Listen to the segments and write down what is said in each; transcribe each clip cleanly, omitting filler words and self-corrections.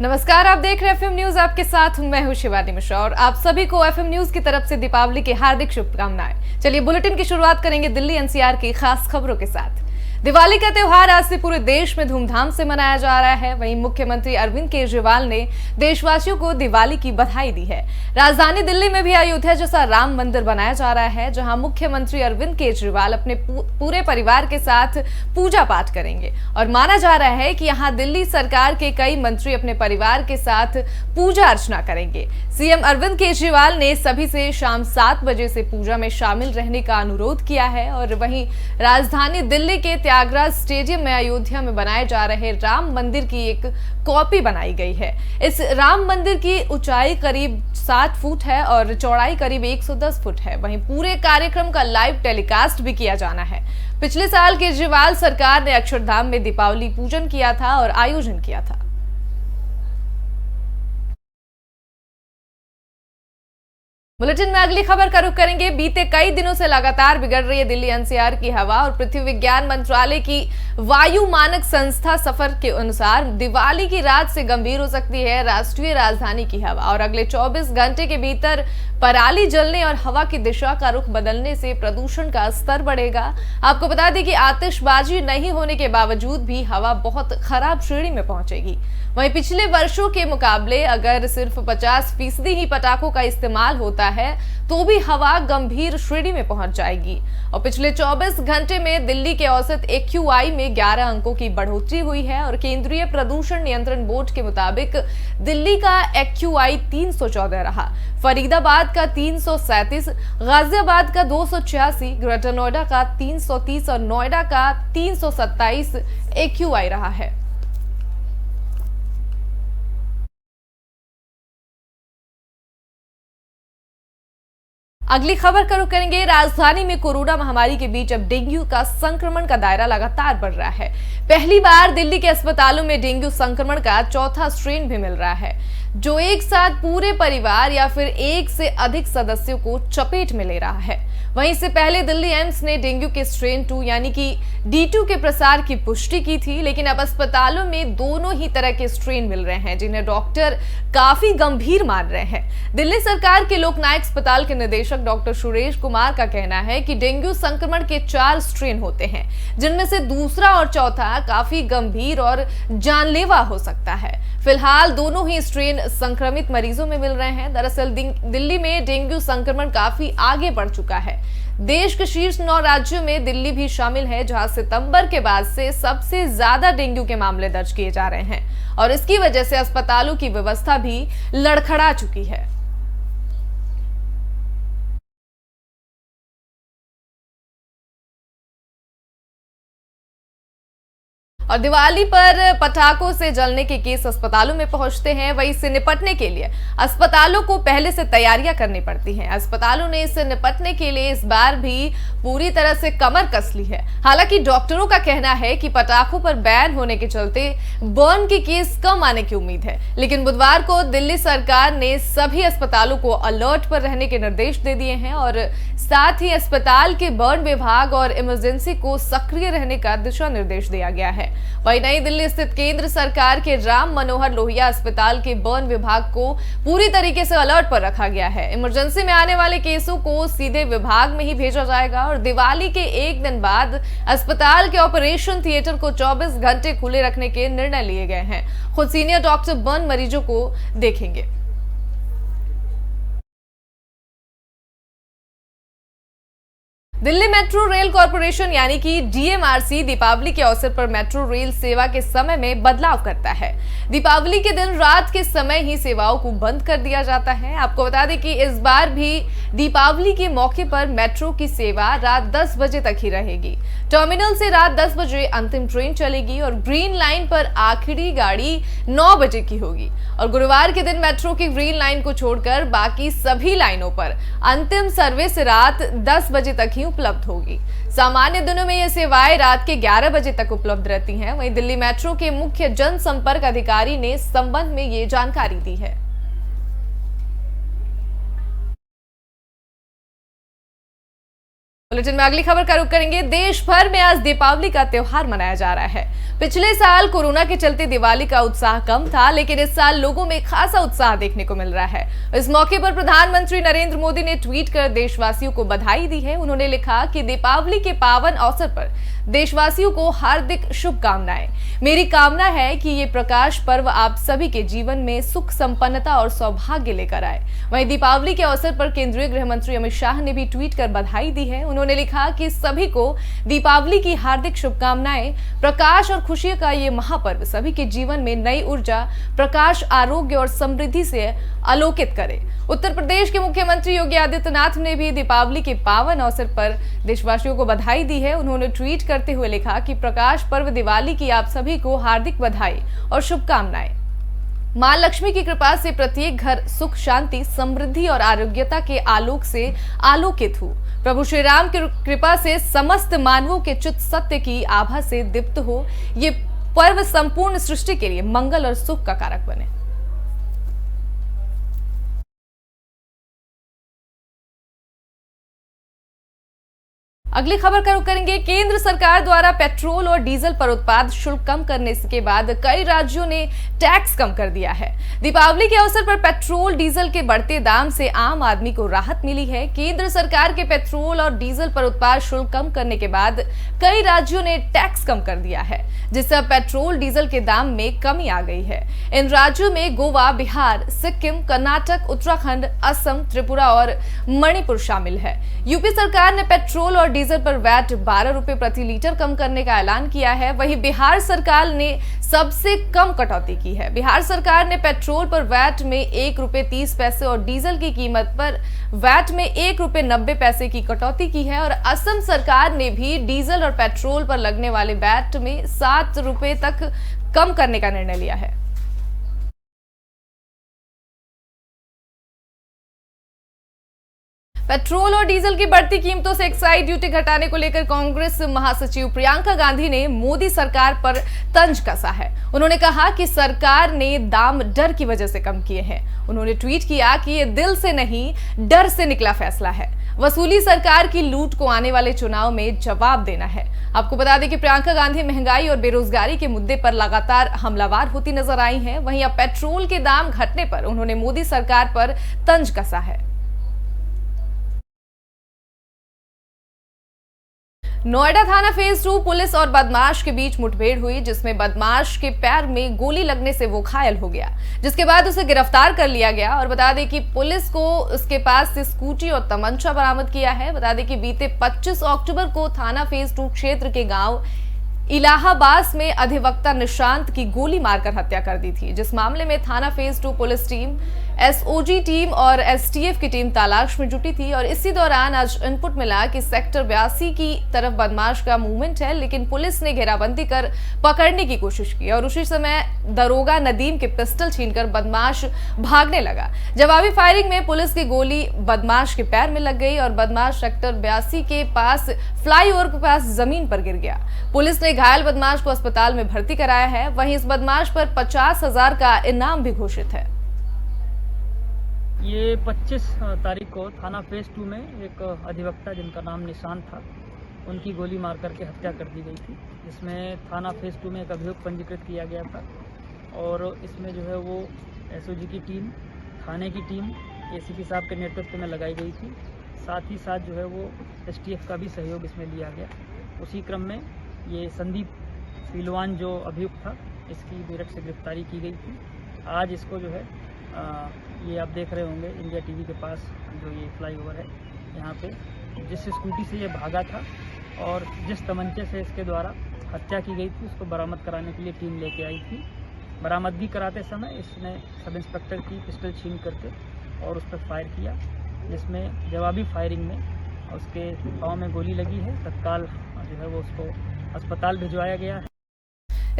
नमस्कार, आप देख रहे हैं एफएम न्यूज। आपके साथ मैं हूं शिवानी मिश्रा और आप सभी को एफएम न्यूज की तरफ से दीपावली की हार्दिक शुभकामनाएं। चलिए बुलेटिन की शुरुआत करेंगे दिल्ली एनसीआर की खास खबरों के साथ। दिवाली का त्यौहार आज से पूरे देश में धूमधाम से मनाया जा रहा है। वहीं मुख्यमंत्री अरविंद केजरीवाल ने देशवासियों को दिवाली की बधाई दी है। राजधानी दिल्ली में भी अयोध्या जैसा राम मंदिर बनाया जा रहा है, जहां मुख्यमंत्री अरविंद केजरीवाल अपने पूरे परिवार के साथ पूजा पाठ करेंगे और माना जा रहा है कि यहां दिल्ली सरकार के कई मंत्री अपने परिवार के साथ पूजा अर्चना करेंगे। सीएम अरविंद केजरीवाल ने सभी से शाम 7 बजे से पूजा में शामिल रहने का अनुरोध किया है। और वहीं राजधानी दिल्ली के त्यागराज स्टेडियम में अयोध्या में बनाए जा रहे राम मंदिर की एक कॉपी बनाई गई है। इस राम मंदिर की ऊंचाई करीब 7 फुट है और चौड़ाई करीब 110 फुट है। वहीं पूरे कार्यक्रम का लाइव टेलीकास्ट भी किया जाना है। पिछले साल केजरीवाल सरकार ने अक्षरधाम में दीपावली पूजन किया था और आयोजन किया था। बुलेटिन में अगली खबर का रुख करेंगे। बीते कई दिनों से लगातार बिगड़ रही है दिल्ली एनसीआर की हवा और पृथ्वी विज्ञान मंत्रालय की वायु मानक संस्था सफर के अनुसार दिवाली की रात से गंभीर हो सकती है राष्ट्रीय राजधानी की हवा और अगले 24 घंटे के भीतर पराली जलने और हवा की दिशा का रुख बदलने से प्रदूषण का स्तर बढ़ेगा। आपको बता दें कि आतिशबाजी नहीं होने के बावजूद भी हवा बहुत खराब श्रेणी में पहुंचेगी। वहीं पिछले वर्षों के मुकाबले अगर सिर्फ 50% ही पटाखों का इस्तेमाल होता है तो भी हवा गंभीर श्रेणी में पहुंच जाएगी। और पिछले 24 घंटे में दिल्ली के औसत AQI में 11 अंकों की बढ़ोतरी हुई है और केंद्रीय प्रदूषण नियंत्रण बोर्ड के मुताबिक दिल्ली का AQI 314 रहा, फरीदाबाद का 337, गाजियाबाद का 286, ग्रेटर नोएडा का 330 और नोएडा का 327 AQI रहा है। अगली खबर का रुख करेंगे। राजधानी में कोरोना महामारी के बीच अब डेंगू का संक्रमण का दायरा लगातार बढ़ रहा है। पहली बार दिल्ली के अस्पतालों में डेंगू संक्रमण का चौथा स्ट्रेन भी मिल रहा है, जो एक साथ पूरे परिवार या फिर एक से अधिक सदस्यों को चपेट में ले रहा है। वहीं इससे पहले दिल्ली एम्स ने डेंगू के स्ट्रेन 2 यानी कि D2 के प्रसार की पुष्टि की थी, लेकिन अब अस्पतालों में दोनों ही तरह के स्ट्रेन मिल रहे हैं, जिन्हें डॉक्टर काफी गंभीर मान रहे हैं। दिल्ली सरकार के लोकनायक अस्पताल के निदेशक डॉक्टर सुरेश कुमार का कहना है कि डेंगू संक्रमण के 4 स्ट्रेन होते हैं, जिनमें से दूसरा और चौथा काफी गंभीर और जानलेवा हो सकता है। फिलहाल दोनों ही स्ट्रेन संक्रमित मरीजों में मिल रहे हैं। दरअसल दिल्ली में डेंगू संक्रमण काफी आगे बढ़ चुका है। देश के शीर्ष 9 राज्यों में दिल्ली भी शामिल है, जहां सितंबर के बाद से सबसे ज्यादा डेंगू के मामले दर्ज किए जा रहे हैं और इसकी वजह से अस्पतालों की व्यवस्था भी लड़खड़ा चुकी है। और दिवाली पर पटाखों से जलने के केस अस्पतालों में पहुंचते हैं। वहीं इससे निपटने के लिए अस्पतालों को पहले से तैयारियां करनी पड़ती हैं। अस्पतालों ने इससे निपटने के लिए इस बार भी पूरी तरह से कमर कस ली है। हालांकि डॉक्टरों का कहना है कि पटाखों पर बैन होने के चलते बर्न के केस कम आने की उम्मीद है, लेकिन बुधवार को दिल्ली सरकार ने सभी अस्पतालों को अलर्ट पर रहने के निर्देश दे दिए हैं और साथ ही अस्पताल के बर्न विभाग और इमरजेंसी को सक्रिय रहने का दिशा निर्देश दिया गया है। वहीं नई दिल्ली स्थित केंद्र सरकार के राम मनोहर लोहिया अस्पताल के बर्न विभाग को पूरी तरीके से अलर्ट पर रखा गया है। इमरजेंसी में आने वाले केसों को सीधे विभाग में ही भेजा जाएगा और दिवाली के एक दिन बाद अस्पताल के ऑपरेशन थिएटर को 24 घंटे खुले रखने के निर्णय लिए गए हैं। खुद सीनियर डॉक्टर बर्न मरीजों को देखेंगे। दिल्ली मेट्रो रेल कॉरपोरेशन यानी कि DMRC दीपावली के अवसर पर मेट्रो रेल सेवा के समय में बदलाव करता है। दीपावली के दिन रात के समय ही सेवाओं को बंद कर दिया जाता है। आपको बता दें कि इस बार भी दीपावली के मौके पर मेट्रो की सेवा रात 10 बजे तक ही रहेगी। टर्मिनल से रात 10 बजे अंतिम ट्रेन चलेगी और ग्रीन लाइन पर आखिरी गाड़ी 9 बजे की होगी और गुरुवार के दिन मेट्रो की ग्रीन लाइन को छोड़कर बाकी सभी लाइनों पर अंतिम सर्विस रात 10 बजे तक ही उपलब्ध होगी। सामान्य दिनों में ये सेवाएं रात के 11 बजे तक उपलब्ध रहती हैं। वहीं दिल्ली मेट्रो के मुख्य जनसंपर्क अधिकारी ने इस संबंध में ये जानकारी दी है। बुलेटिन में अगली खबर का रुख करेंगे। देश भर में आज दीपावली का त्योहार मनाया जा रहा है। पिछले साल कोरोना के चलते दिवाली का उत्साह कम था, लेकिन इस साल लोगों में खासा उत्साह देखने को मिल रहा है। इस मौके पर प्रधानमंत्री नरेंद्र मोदी ने ट्वीट कर देशवासियों को बधाई दी है। उन्होंने लिखा कि दीपावली के पावन अवसर पर देशवासियों को हार्दिक शुभकामनाएं। मेरी कामना है कि ये प्रकाश पर्व आप सभी के जीवन में सुख, संपन्नता और सौभाग्य लेकर आए। वहीं दीपावली के अवसर पर केंद्रीय गृह मंत्री अमित शाह ने भी ट्वीट कर बधाई दी है। उन्होंने लिखा कि सभी को दीपावली की हार्दिक शुभकामनाएं। प्रकाश और खुशी का ये महापर्व सभी के जीवन में नई ऊर्जा, प्रकाश, आरोग्य और समृद्धि से आलोकित करे। उत्तर प्रदेश के मुख्यमंत्री योगी आदित्यनाथ ने भी दीपावली के पावन अवसर पर देशवासियों को बधाई दी है। उन्होंने ट्वीट करते हुए लिखा कि प्रकाश पर्व दिवाली की आप सभी को हार्दिक बधाई और शुभकामनाएं। मां लक्ष्मी की कृपा से प्रत्येक घर सुख, शांति, समृद्धि और आरोग्यता के आलोक से आलोकित हो। प्रभु श्री राम की कृपा से समस्त मानवों के चित्त सत्य की आभा से दीप्त हो। ये पर्व संपूर्ण सृष्टि के लिए मंगल और सुख का कारक बने। अगली खबर का रुख करेंगे। केंद्र सरकार द्वारा पेट्रोल और डीजल पर उत्पाद शुल्क कम करने के बाद कई राज्यों ने टैक्स कम कर दिया है। दीपावली के अवसर पर पेट्रोल डीजल के बढ़ते दाम से आम आदमी को राहत मिली है। केंद्र सरकार के पेट्रोल और डीजल पर उत्पाद शुल्क कम करने के बाद कई राज्यों ने टैक्स कम कर दिया है, जिससे अब पेट्रोल डीजल के दाम में कमी आ गई है। इन राज्यों में गोवा, बिहार, सिक्किम, कर्नाटक, उत्तराखंड, असम, त्रिपुरा और मणिपुर शामिल है। यूपी सरकार ने पेट्रोल और डीजल पर वैट 12 रुपए प्रति लीटर कम करने का ऐलान किया है। वहीं बिहार सरकार ने सबसे कम कटौती की है। बिहार सरकार ने पेट्रोल पर वैट में 1 रुपए 30 पैसे और डीजल की कीमत पर वैट में 1 रुपए 90 पैसे की कटौती की है। और असम सरकार ने भी डीजल और पेट्रोल पर लगने वाले वैट में 7 रुपए तक कम करने का निर्णय लिया है। पेट्रोल और डीजल की बढ़ती कीमतों से एक्साइज ड्यूटी घटाने को लेकर कांग्रेस महासचिव प्रियंका गांधी ने मोदी सरकार पर तंज कसा है। उन्होंने कहा कि सरकार ने दाम डर की वजह से कम किए हैं। उन्होंने ट्वीट किया कि ये दिल से नहीं, डर से निकला फैसला है। वसूली सरकार की लूट को आने वाले चुनाव में जवाब देना है। आपको बता दें कि प्रियंका गांधी महंगाई और बेरोजगारी के मुद्दे पर लगातार हमलावर होती नजर आई हैं। वहीं अब पेट्रोल के दाम घटने पर उन्होंने मोदी सरकार पर तंज कसा है। नोएडा थाना फेज 2 पुलिस और बदमाश के बीच मुठभेड़ हुई, जिसमें बदमाश के पैर में गोली लगने से वो घायल हो गया, जिसके बाद उसे गिरफ्तार कर लिया गया। और बता दें कि पुलिस को उसके पास से स्कूटी और तमंचा बरामद किया है। बता दें कि बीते 25 अक्टूबर को थाना फेज 2 क्षेत्र के गांव इलाहाबाद में अधिवक्ता निशांत की गोली मारकर हत्या कर दी थी, जिस मामले में थाना phase 2 police team, SOG team और एसटीएफ की टीम तलाश में जुटी थी। और इसी दौरान आज इनपुट मिला कि सेक्टर 82 की तरफ बदमाश का मूवमेंट है, लेकिन पुलिस ने घेराबंदी कर पकड़ने की कोशिश की और उसी समय दरोगा नदीम के पिस्टल छीनकर बदमाश भागने लगा। जवाबी फायरिंग में पुलिस की गोली बदमाश के पैर में लग गई और बदमाश सेक्टर 82 के पास फ्लाईओवर के पास जमीन पर गिर गया। पुलिस ने घायल बदमाश को अस्पताल में भर्ती कराया है। वहीं इस बदमाश पर 50,000 का इनाम भी घोषित है। ये 25 तारीख को थाना फेज 2 में एक अधिवक्ता जिनका नाम निशांत था, उनकी गोली मार करके हत्या कर दी गई थी। इसमें थाना फेज 2 में एक अभियोग पंजीकृत किया गया था और इसमें जो है वो एसओजी की टीम, थाने की टीम एसीपी साहब के नेतृत्व में लगाई गई थी। साथ ही साथ जो है वो एसटीएफ का भी सहयोग इसमें लिया गया। उसी क्रम में ये संदीप फिलवान जो अभियुक्त था, इसकी मेरठ से गिरफ्तारी की गई थी। आज इसको जो है ये आप देख रहे होंगे इंडिया टीवी के पास जो ये फ्लाईओवर है, यहाँ पे जिस स्कूटी से ये भागा था और जिस तमंचे से इसके द्वारा हत्या की गई थी, उसको बरामद कराने के लिए टीम लेके आई थी। बरामदगी कराते समय इसने सब इंस्पेक्टर की पिस्टल छीन करके और उस पर फायर किया, जिसमें जवाबी फायरिंग में उसके पाँव में गोली लगी है। तत्काल जो है वो उसको अस्पताल भिजवाया गया है।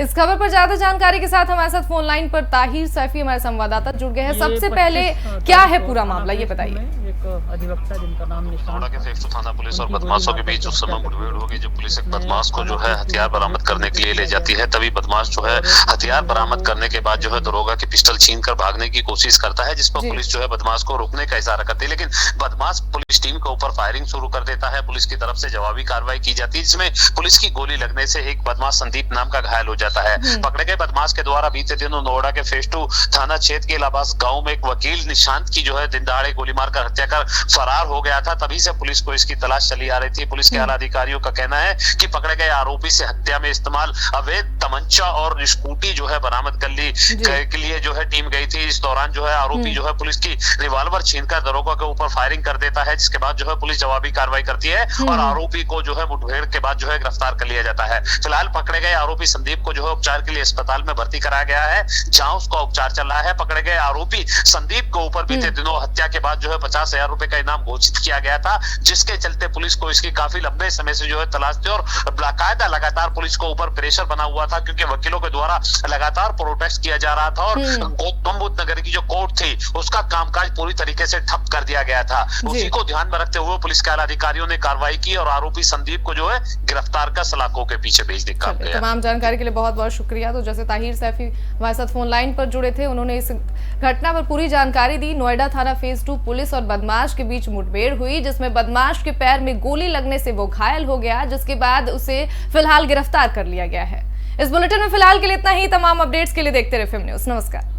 इस खबर पर ज्यादा जानकारी के साथ हमारे साथ फोन लाइन पर ताहिर सैफी हमारे संवाददाता जुड़ गए हैं। सबसे पहले क्या है पूरा मामला, ये बताइए। एक अधिवक्ता जिनका नाम निशान के फेस टू थाना पुलिस और बदमाशों के बीच उस समय मुठभेड़ होगी जब पुलिस एक बदमाश को जो है हथियार बरामद करने के लिए ले जाती है। तभी बदमाश जो है हथियार बरामद करने के बाद जो है दरोगा की पिस्टल छीनकर भागने की कोशिश करता है, जिस पर पुलिस जो है बदमाश को रोकने का इशारा करती है, लेकिन बदमाश पुलिस टीम के ऊपर फायरिंग शुरू कर देता है। पुलिस की तरफ से जवाबी कार्रवाई की जाती है, जिसमें पुलिस की गोली लगने से एक बदमाश संदीप नाम का घायल हो जाता है। पकड़े गए बदमाश के द्वारा बीते दिनों नोएडा के फेस टू थाना क्षेत्र के इलाहाबाद गांव में एक वकील निशांत की जो है दिन दहाड़े गोली मारकर हत्या कर फरार हो गया था। तभी से पुलिस को इसकी तलाश चली आ रही थी। पुलिस के आला अधिकारियों का कहना है कि पकड़े गए आरोपी से हत्या में इस्तेमाल अवैध तमंचा और स्कूटी जो है बरामद कर ली के लिए जो है टीम गई थी। इस दौरान जो है आरोपी जो है पुलिस की रिवॉल्वर छीनकर दरोगा के ऊपर फायरिंग कर देता है, जिसके बाद जो है पुलिस जवाबी कार्रवाई करती है और आरोपी को जो है मुठभेड़ के बाद जो है गिरफ्तार कर लिया जाता है। फिलहाल पकड़े गए आरोपी संदीप को जो है उपचार के लिए अस्पताल में भर्ती कराया गया है, जहां उसका उपचार चल रहा है। पकड़े गए आरोपी संदीप के ऊपर बीते दिनों हत्या के बाद जो है 50,000 रुपए का इनाम घोषित किया गया था, जिसके चलते पुलिस को इसकी काफी लंबे समय से जो है तलाश थी और बाकायदा लगातार पुलिस को ऊपर प्रेशर बना हुआ था, क्योंकि वकीलों के द्वारा लगातार प्रोटेस्ट किया जा रहा था और गौतम बुद्ध नगर की जो कोर्ट थी उसका कामकाज पूरी तरीके से ठप कर दिया गया था। उसी को ध्यान में रखते हुए पुलिस के आला अधिकारियों ने कार्रवाई की और आरोपी संदीप को जो है गिरफ्तार कर सलाखों के पीछे भेज दिया। तमाम जानकारी के लिए बहुत बहुत शुक्रिया। तो जैसे ताहिर सैफी हमारे साथ फोन लाइन पर जुड़े थे, उन्होंने इस घटना पर पूरी जानकारी दी। नोएडा थाना फेज 2 पुलिस और बदमाश के बीच मुठभेड़ हुई, जिसमें बदमाश के पैर में गोली लगने से वो घायल हो गया, जिसके बाद उसे फिलहाल गिरफ्तार कर लिया गया है। इस बुलेटिन में फिलहाल के लिए इतना ही। तमाम अपडेट्स के लिए देखते रहे एफएम न्यूज़। नमस्कार।